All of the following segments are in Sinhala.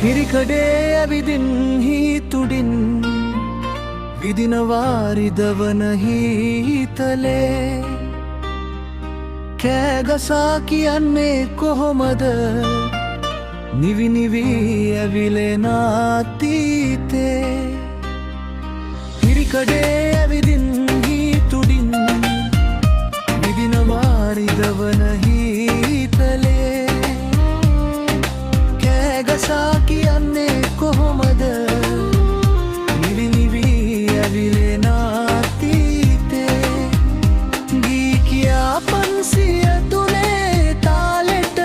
හිරිකඩේ ඇවිදින් හීතුඩින් විදිනවාරිදවන හීතලේ කෑගසා කියන්නේ කොහොමද නිවිනිවී ඇවිලෙන අතීතේ හිරිකඩේ ඇවිදින් හීතුඩින් විදිනවාරිදවන හීතලේ කෑගසා කියන්නේ කොහොමද නිවිනිවී ඇවිලෙන අතීතේ ගී කියා 503 තාලෙට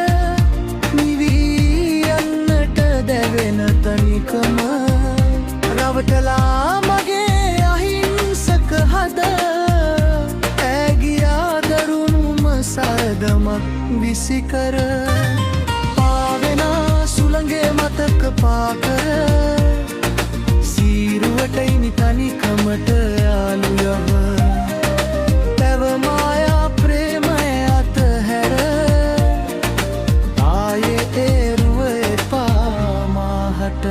නිවී යන්නට දැවෙන තනිකම රවටලා මගේ අහිංසක හද ඇගියා දරුණුම සරදමක් විසිකර සුළඟේ මතක පාකර සීරුවටයිනි තනිකමට යාළු යව තව මායා ප්‍රේමය අතහැර ආයේ ඒරුව එපා මාහට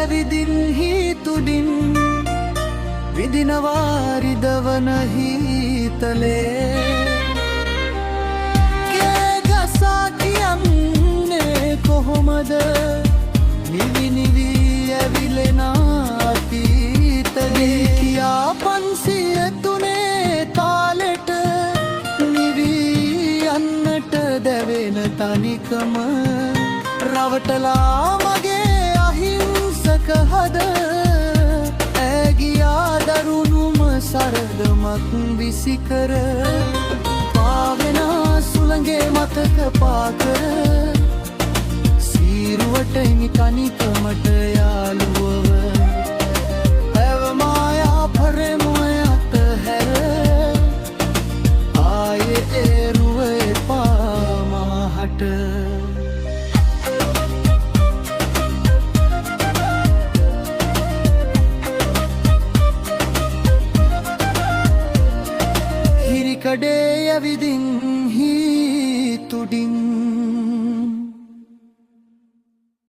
විදින් හීතුඩින් විදිනවාරිදවන හීතලේ කෑගසා කියන්නේ කොහොමද නිවිනිවී ඇවිලෙන අතීතේ කියා 503 තාලෙට නිවී යන්නට දැවෙන තනිකම රවටලා මගේ අහිංසක හද ඇගියා දරුණුම සරදමක් විසිකර පාවෙන සුළඟේ මතක පාකර සීරුවටයිනි තනිකමට යාළුවව හැව මායා පරෙමුය අතහැර ආයේ ඒරුව එපා මාහට හිරිකඩේ ඇවිදින්